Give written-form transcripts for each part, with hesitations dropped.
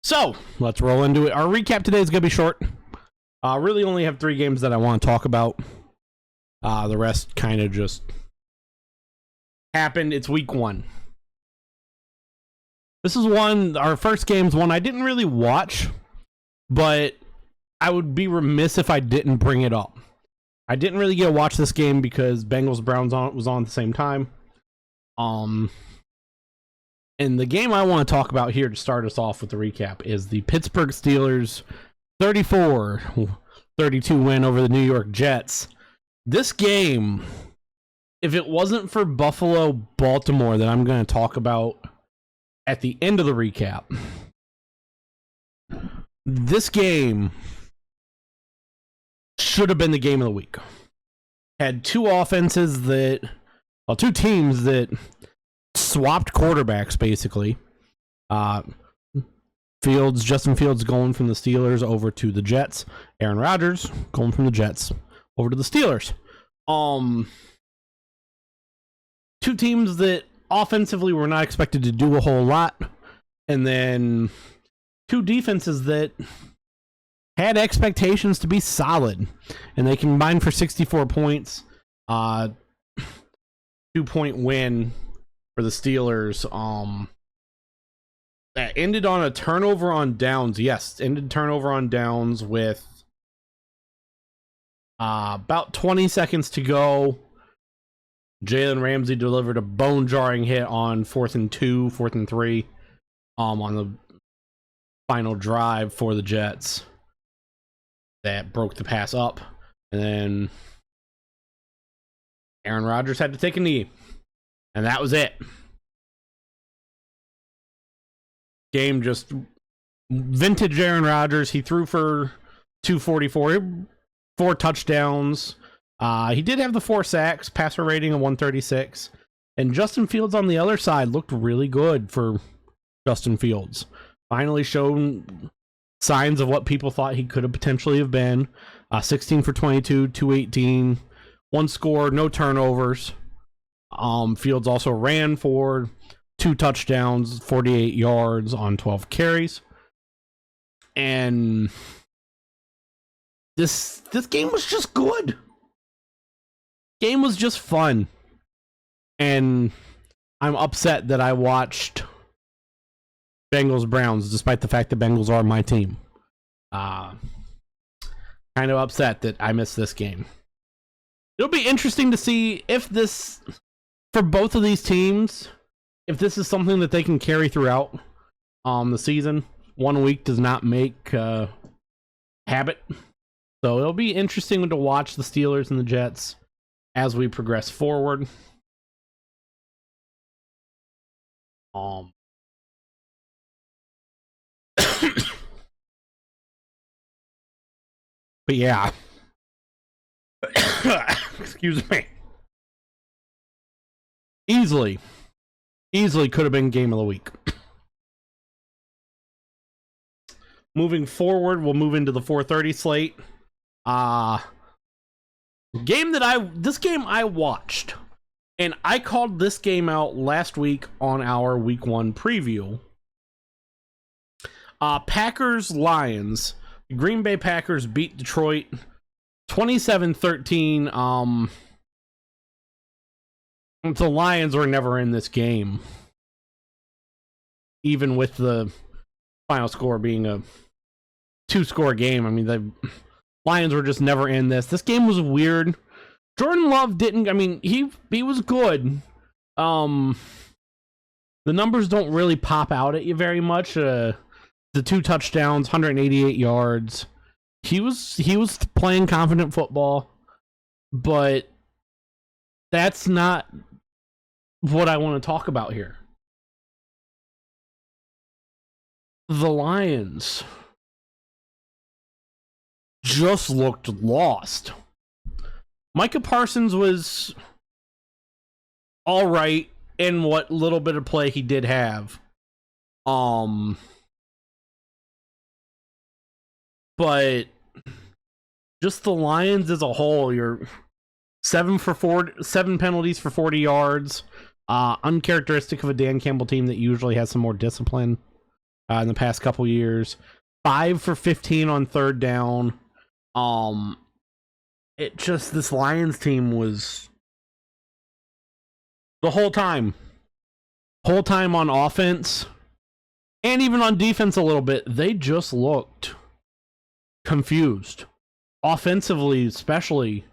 So let's roll into it. Our recap today is going to be short. Really only have 3 games that I want to talk about. The rest kind of just happened. It's week 1. This is our first game's one I didn't really watch, but I would be remiss if I didn't bring it up. I didn't really get to watch this game because Bengals Browns was on at the same time. And the game I want to talk about here to start us off with the recap is the Pittsburgh Steelers 34-32 win over the New York Jets. This game, if it wasn't for Buffalo-Baltimore that I'm going to talk about at the end of the recap, this game should have been the game of the week. Had two teams that swapped quarterbacks, basically. Justin Fields going from the Steelers over to the Jets. Aaron Rodgers going from the Jets over to the Steelers. Two teams that offensively were not expected to do a whole lot. And then two defenses that had expectations to be solid. And they combined for 64 points. 2-point win for the Steelers. That ended on a turnover on downs. Yes, ended turnover on downs with about 20 seconds to go. Jalen Ramsey delivered a bone-jarring hit on 4th and 3 on the final drive for the Jets. That broke the pass up. And then Aaron Rodgers had to take a knee. And that was it. Game just vintage Aaron Rodgers. He threw for 244, 4 touchdowns. He did have the 4 sacks, passer rating of 136. And Justin Fields on the other side looked really good for Justin Fields. Finally shown signs of what people thought he could have potentially have been. 16 for 22, 218, 1 score, no turnovers. Fields also ran for 2 touchdowns, 48 yards on 12 carries. And this game was just good. Game was just fun. And I'm upset that I watched Bengals Browns, despite the fact that Bengals are my team. Kind of upset that I missed this game. It'll be interesting to see if this, for both of these teams, if this is something that they can carry throughout the season. 1 week does not make habit. So it'll be interesting to watch the Steelers and the Jets as we progress forward. But yeah. Excuse me. Easily could have been game of the week. Moving forward, we'll move into the 4:30 slate. This game I watched, and I called this game out last week on our week 1 preview. Packers-Lions. Green Bay Packers beat Detroit 27-13. The Lions were never in this game, even with the final score being a 2-score game. I mean, the Lions were just never in this. This game was weird. Jordan Love didn't. I mean, he was good. The numbers don't really pop out at you very much. The 2 touchdowns, 188 yards. He was playing confident football, but that's not what I want to talk about here. The Lions just looked lost. Micah Parsons was all right in what little bit of play he did have. But just the Lions as a whole, you're 7 penalties for 40 yards. Uncharacteristic of a Dan Campbell team that usually has some more discipline. in the past couple years. 5 for 15 on third down. This Lions team was the whole time on offense and even on defense a little bit, they just looked confused. Offensively, especially.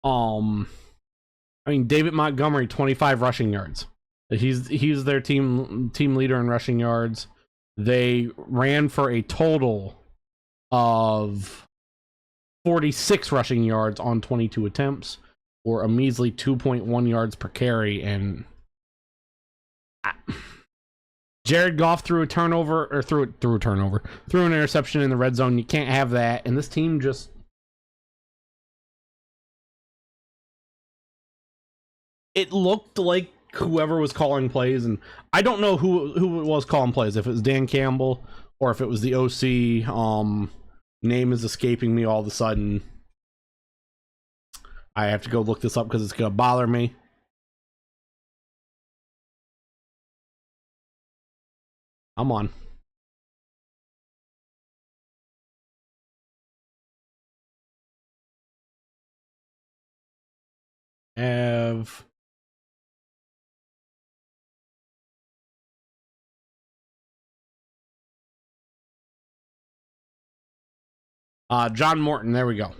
David Montgomery, 25 rushing yards. He's their team leader in rushing yards. They ran for a total of 46 rushing yards on 22 attempts, or a measly 2.1 yards per carry. And Jared Goff threw an interception in the red zone. You can't have that. And this team just, it looked like whoever was calling plays, and I don't know who it was calling plays, if it was Dan Campbell or if it was the OC. Name is escaping me all of a sudden. I have to go look this up because it's gonna bother me. I'm on. John Morton, there we go.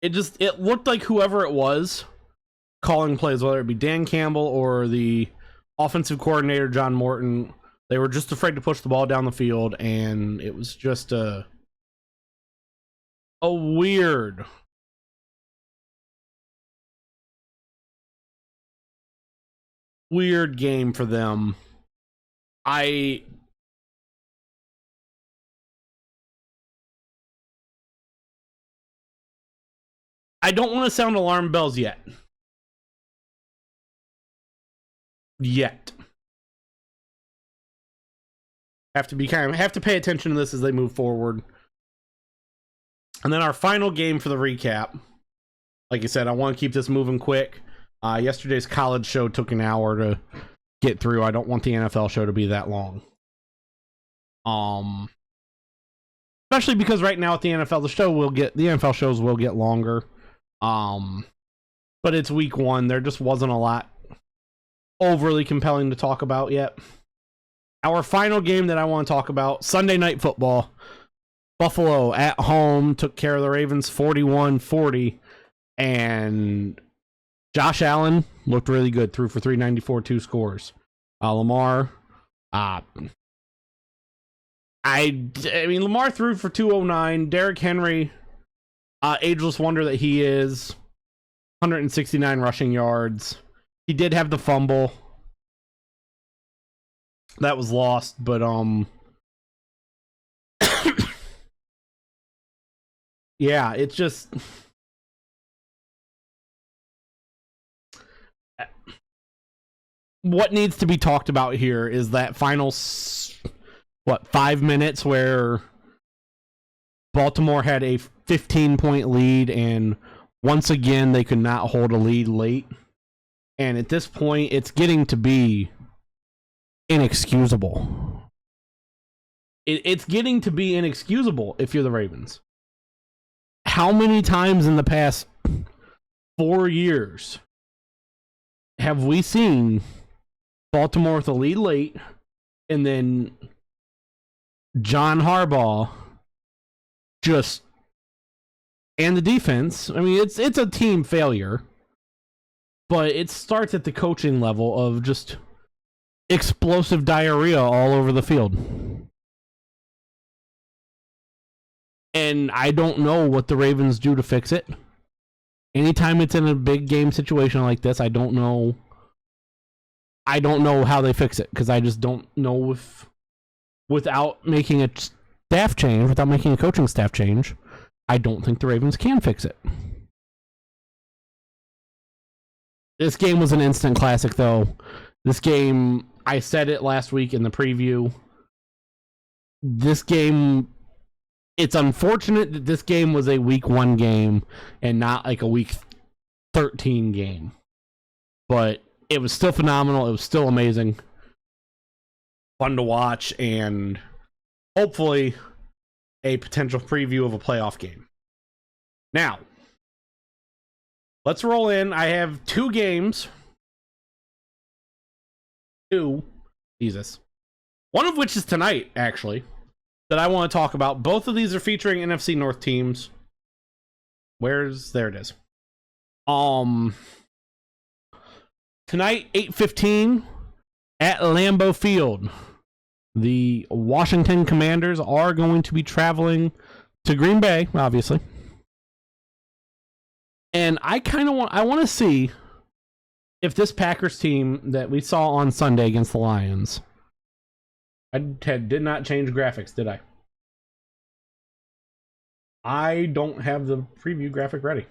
It looked like whoever it was calling plays, whether it be Dan Campbell or the offensive coordinator, John Morton, they were just afraid to push the ball down the field, and it was just a weird game for them. I don't want to sound alarm bells yet. Have to pay attention to this as they move forward. And then our final game for the recap. Like I said, I want to keep this moving quick. Yesterday's college show took an hour to get through. I don't want the NFL show to be that long. Especially because right now at the NFL, the NFL shows will get longer. But it's week 1. There just wasn't a lot overly compelling to talk about yet. Our final game that I want to talk about, Sunday Night Football. Buffalo at home took care of the Ravens 41-40, and Josh Allen looked really good, threw for 394, 2 scores. Lamar, Lamar threw for 209. Derrick Henry, ageless wonder that he is, 169 rushing yards. He did have the fumble that was lost, but yeah, it's just what needs to be talked about here is that final 5 minutes where Baltimore had a 15-point lead, and once again they could not hold a lead late. And at this point, it's getting to be inexcusable. It's getting to be inexcusable if you're the Ravens. How many times in the past 4 years have we seen Baltimore with a lead late, and then John Harbaugh and the defense? I mean, it's a team failure, but it starts at the coaching level of just explosive diarrhea all over the field. And I don't know what the Ravens do to fix it. Anytime it's in a big game situation like this, I don't know how they fix it, because I just don't know if, without making a staff change, without making a coaching staff change, I don't think the Ravens can fix it. This game was an instant classic, though. This game, I said it last week in the preview. This game, it's unfortunate that this game was a week 1 game and not like a week 13 game. But it was still phenomenal. It was still amazing. fun to watch, and hopefully a potential preview of a playoff game. Now, let's roll in. I have two games. Jesus. One of which is tonight, actually, that I want to talk about. Both of these are featuring NFC North teams. There it is. Tonight, 8:15 at Lambeau Field. The Washington Commanders are going to be traveling to Green Bay, obviously. And I want to see if this Packers team that we saw on Sunday against the Lions. I did not change graphics, did I? I don't have the preview graphic ready.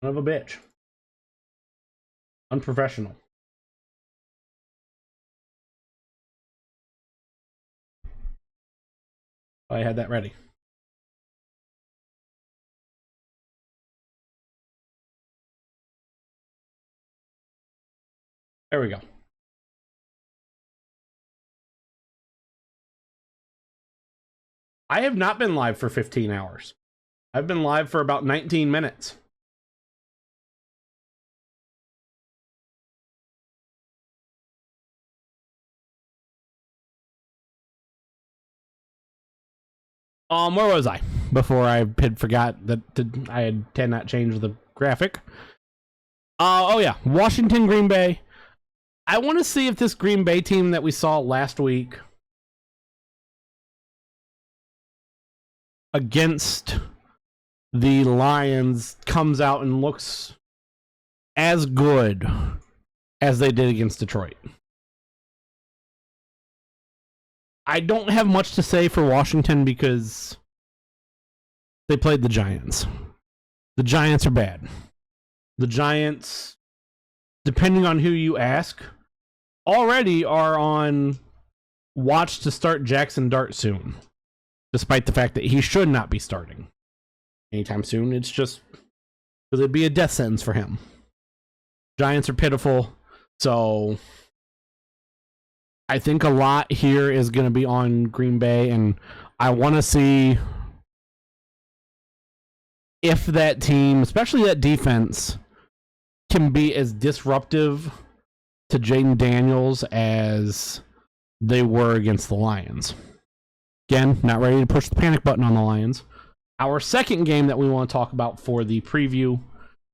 Son of a bitch. Unprofessional. I had that ready. There we go. I have not been live for 15 hours. I've been live for about 19 minutes. Where was I before I had forgot that I had not changed the graphic? Oh yeah, Washington, Green Bay. I want to see if this Green Bay team that we saw last week against the Lions comes out and looks as good as they did against Detroit. I don't have much to say for Washington because they played the Giants. The Giants are bad. The Giants, depending on who you ask, already are on watch to start Jackson Dart soon, despite the fact that he should not be starting anytime soon. It's just because it'd be a death sentence for him. Giants are pitiful, so I think a lot here is going to be on Green Bay, and I want to see if that team, especially that defense, can be as disruptive to Jaden Daniels as they were against the Lions. Again, not ready to push the panic button on the Lions. Our second game that we want to talk about for the preview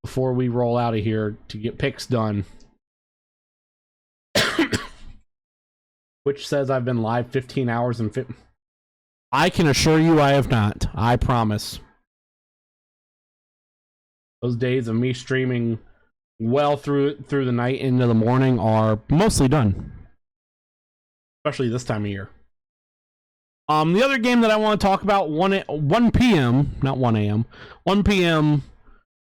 before we roll out of here to get picks done, which says I've been live 15 hours and I can assure you I have not. I promise. Those days of me streaming well through the night into the morning are mostly done. Especially this time of year. The other game that I want to talk about, 1 p.m., not 1 a.m., 1 p.m.,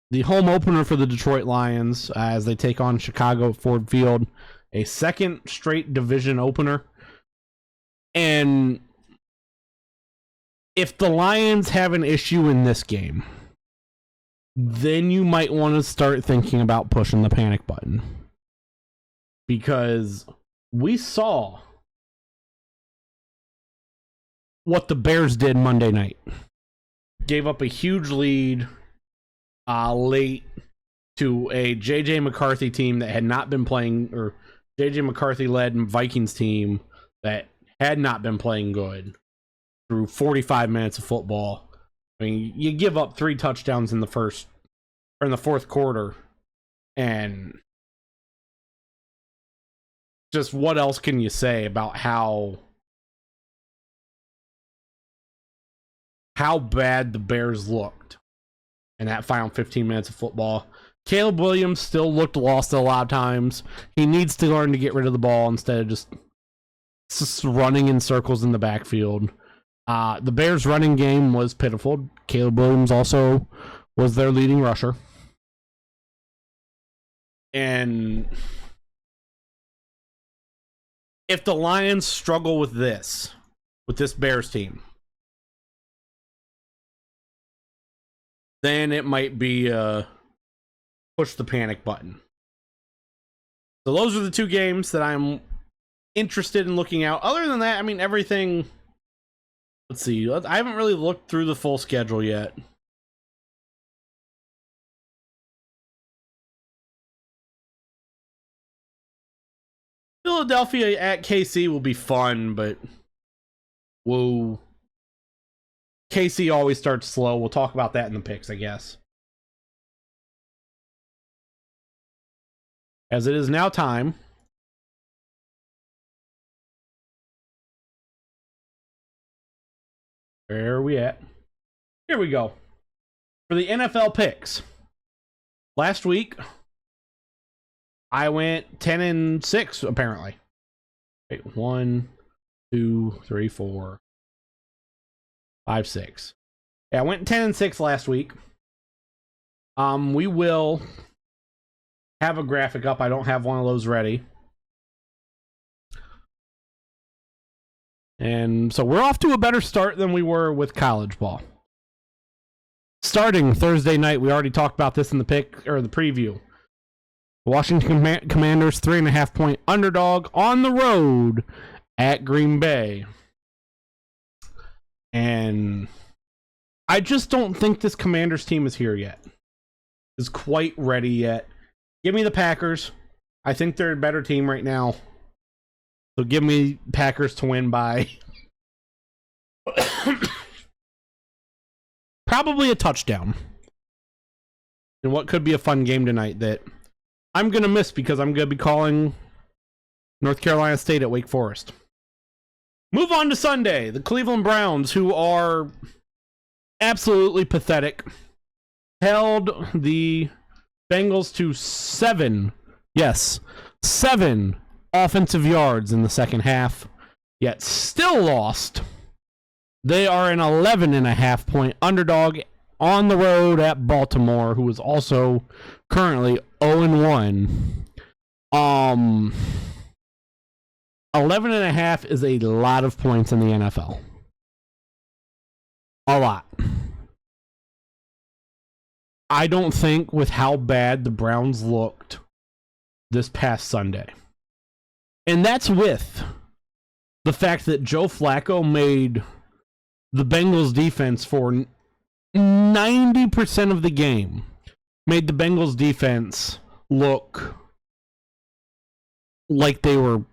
the home opener for the Detroit Lions as they take on Chicago at Ford Field. A second straight division opener. And if the Lions have an issue in this game, then you might want to start thinking about pushing the panic button. Because we saw what the Bears did Monday night. Gave up a huge lead late to a J.J. McCarthy team that had not been playing, or J.J. McCarthy-led Vikings team that had not been playing good through 45 minutes of football. I mean, you give up 3 touchdowns in the fourth quarter, and just what else can you say about how bad the Bears looked in that final 15 minutes of football? Caleb Williams still looked lost a lot of times. He needs to learn to get rid of the ball instead of just running in circles in the backfield. The Bears' running game was pitiful. Caleb Williams also was their leading rusher. And if the Lions struggle with this Bears team, then it might be push the panic button. So those are the two games that I'm interested in looking out. Other than that, I mean, everything. Let's see. I haven't really looked through the full schedule yet. Philadelphia at KC will be fun, but whoa. KC always starts slow. We'll talk about that in the picks, I guess. As it is now time. Where are we at? Here we go. For the NFL picks. Last week, I went 10-6, apparently. Wait, 1, 2, 3, 4, 5, 6. Yeah, I went 10-6 last week. We will have a graphic up. I don't have one of those ready. And so we're off to a better start than we were with college ball. Starting Thursday night, we already talked about this in the pick or the preview. Washington Commanders 3.5-point underdog on the road at Green Bay. And I just don't think this Commanders team is here yet. Is quite ready yet. Give me the Packers. I think they're a better team right now. So give me Packers to win by probably a touchdown. And what could be a fun game tonight that I'm going to miss because I'm going to be calling North Carolina State at Wake Forest. Move on to Sunday. The Cleveland Browns, who are absolutely pathetic, held the Bengals to 7 offensive yards in the second half, yet still lost. They are an 11.5-point underdog on the road at Baltimore, who is also currently 0-1. 11.5 is a lot of points in the NFL. A lot. I don't think with how bad the Browns looked this past Sunday. And that's with the fact that Joe Flacco made the Bengals defense for 90% of the game, made the Bengals defense look like they were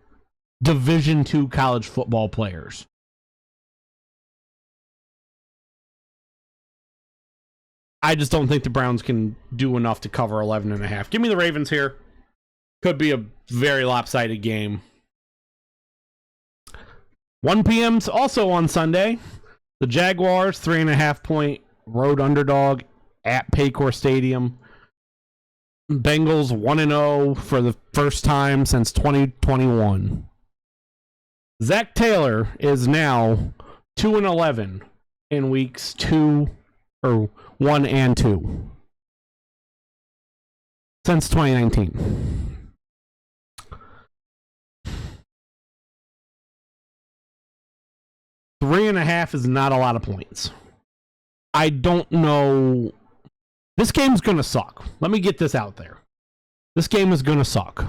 Division II college football players. I just don't think the Browns can do enough to cover 11.5. Give me the Ravens here. Could be a very lopsided game. 1 p.m.'s also on Sunday. The Jaguars, 3.5-point road underdog at Paycor Stadium. Bengals 1-0 for the first time since 2021. Zach Taylor is now 2-11 in weeks 1 and 2 since 2019. Three and a half is not a lot of points. I don't know. This game's going to suck. Let me get this out there. This game is going to suck.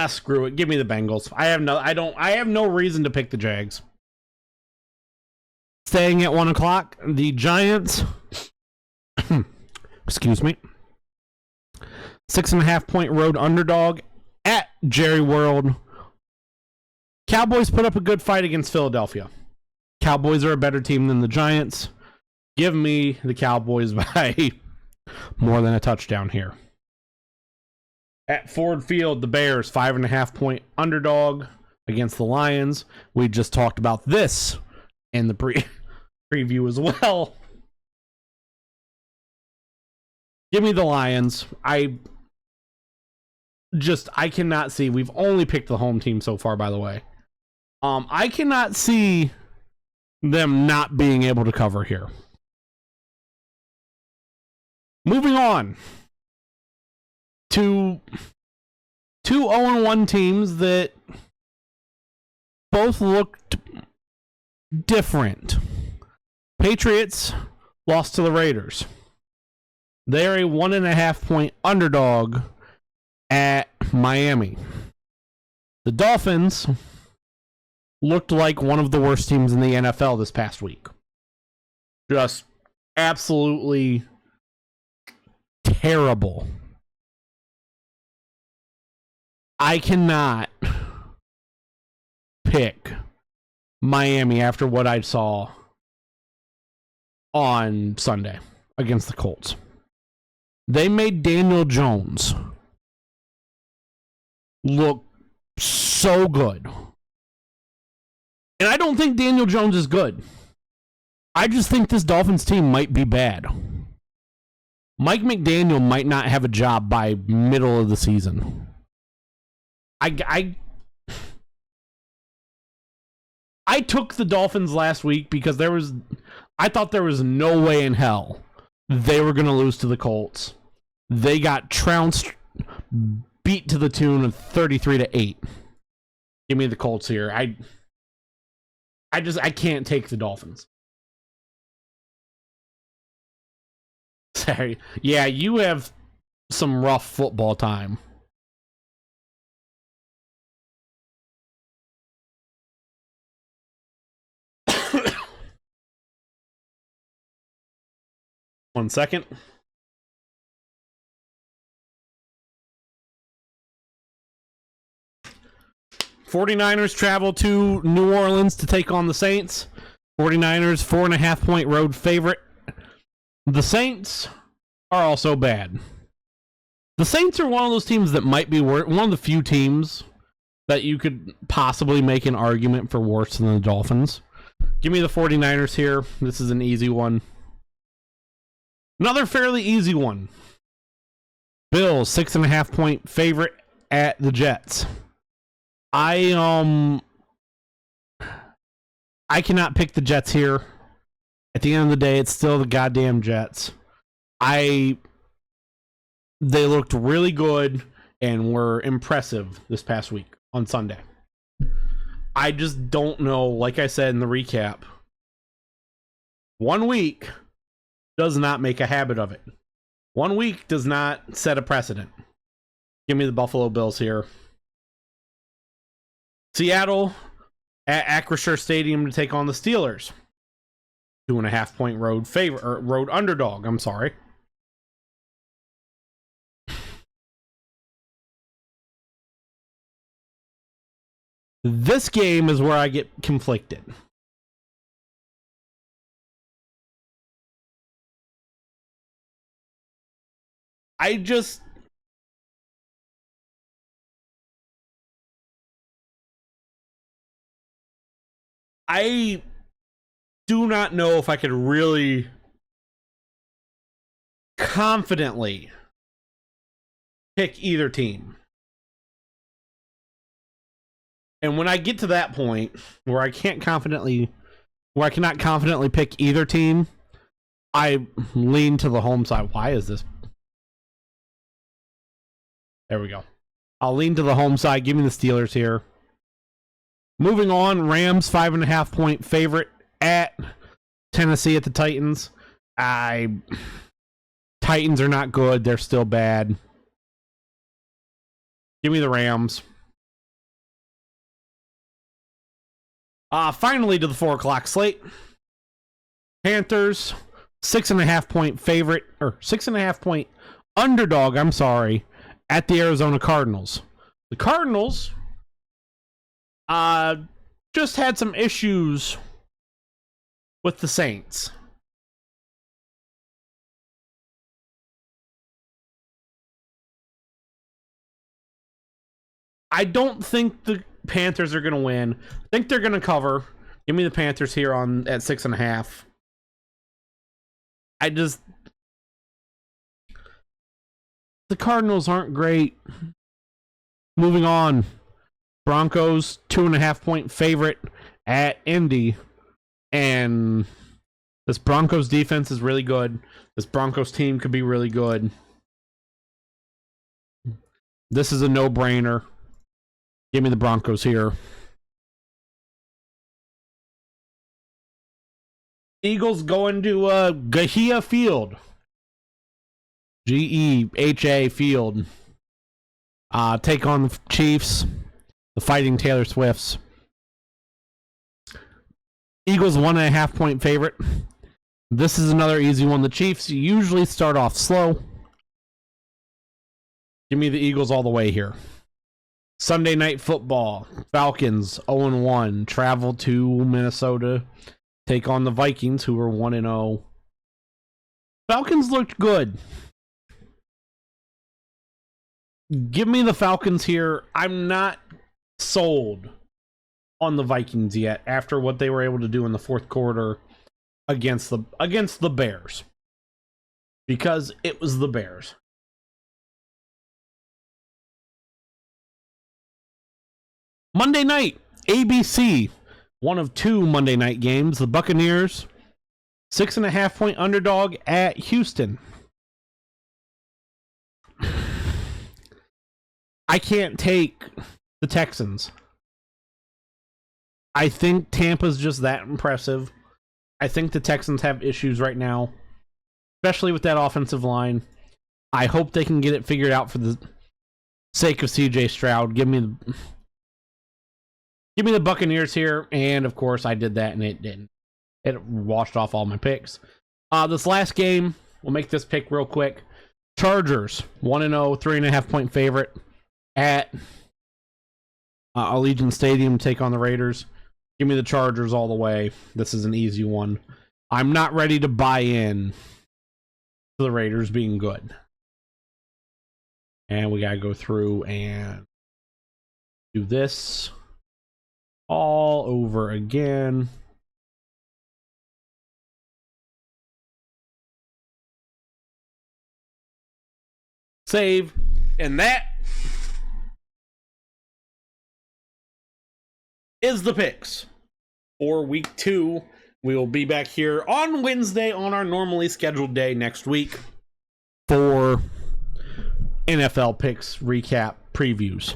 Screw it. Give me the Bengals. I have no reason to pick the Jags. Staying at 1:00, the Giants. Excuse me. 6.5-point road underdog at Jerry World. Cowboys put up a good fight against Philadelphia. Cowboys are a better team than the Giants. Give me the Cowboys by more than a touchdown here. At Ford Field, the Bears, 5.5-point underdog against the Lions. We just talked about this in the preview as well. Give me the Lions. just, I cannot see. We've only picked the home team so far, by the way. I cannot see them not being able to cover here. Moving on to two 0-1 teams that both looked different. Patriots lost to the Raiders. They're a 1.5-point underdog at Miami. The Dolphins looked like one of the worst teams in the NFL this past week. Just absolutely terrible. I cannot pick Miami after what I saw on Sunday against the Colts. They made Daniel Jones look so good. And I don't think Daniel Jones is good. I just think this Dolphins team might be bad. Mike McDaniel might not have a job by middle of the season. I took the Dolphins last week because I thought there was no way in hell they were going to lose to the Colts. They got trounced, beat to the tune of 33-8. Give me the Colts here. I can't take the Dolphins. Sorry. Yeah, you have some rough football time. One second. '49ers travel to New Orleans to take on the Saints. '49ers 4.5-point road favorite. The Saints are also bad. The Saints are one of those teams that might be one of the few teams that you could possibly make an argument for worse than the Dolphins. Give me the 49ers here. This is an easy one. Another fairly easy one. Bills 6.5-point favorite at the Jets. I cannot pick the Jets here. At the end of the day, it's still the goddamn Jets. They looked really good and were impressive this past week on Sunday. I just don't know, like I said in the recap, 1 week does not make a habit of it. 1 week does not set a precedent. Give me the Buffalo Bills here. Seattle at Acrisure Stadium to take on the Steelers. 2.5-point road underdog. I'm sorry. This game is where I get conflicted. I do not know if I could really confidently pick either team. And when I get to that point where I cannot confidently pick either team, I lean to the home side. Why is this? There we go. I'll lean to the home side. Give me the Steelers here. Moving on, Rams 5.5-point favorite at Tennessee at the Titans. Titans are not good. They're still bad. Give me the Rams. Finally to the 4 o'clock slate. Panthers 6.5-point favorite, or 6.5-point underdog, I'm sorry, at the Arizona Cardinals. The Cardinals just had some issues with the Saints. I don't think the Panthers are going to win. I think they're going to cover. Give me the Panthers here at 6.5. The Cardinals aren't great. Moving on. Broncos, 2.5-point favorite at Indy. And this Broncos defense is really good. This Broncos team could be really good. This is a no-brainer. Give me the Broncos here. Eagles going to Gehea Field. G-E-H-A Field. Take on the Chiefs. The Fighting Taylor Swifts. Eagles 1.5-point favorite. This is another easy one. The Chiefs usually start off slow. Give me the Eagles all the way here. Sunday Night Football. Falcons 0-1. Travel to Minnesota. Take on the Vikings, who are 1-0. Falcons looked good. Give me the Falcons here. I'm not sold on the Vikings yet after what they were able to do in the fourth quarter against the Bears. Because it was the Bears. Monday night, ABC. One of two Monday night games. The Buccaneers, 6.5-point underdog at Houston. I can't take the Texans. I think Tampa's just that impressive. I think the Texans have issues right now, especially with that offensive line. I hope they can get it figured out for the sake of CJ Stroud. Give me the Buccaneers here, and of course I did that and it didn't. It washed off all my picks. This last game, we'll make this pick real quick. Chargers, 1-0, 3.5-point favorite at Allegiant Stadium, take on the Raiders. Give me the Chargers all the way. This is an easy one. I'm not ready to buy in to the Raiders being good. And we gotta go through and do this all over again. Save. And that is the picks for week 2. We will be back here on Wednesday on our normally scheduled day next week for NFL picks, recap, previews.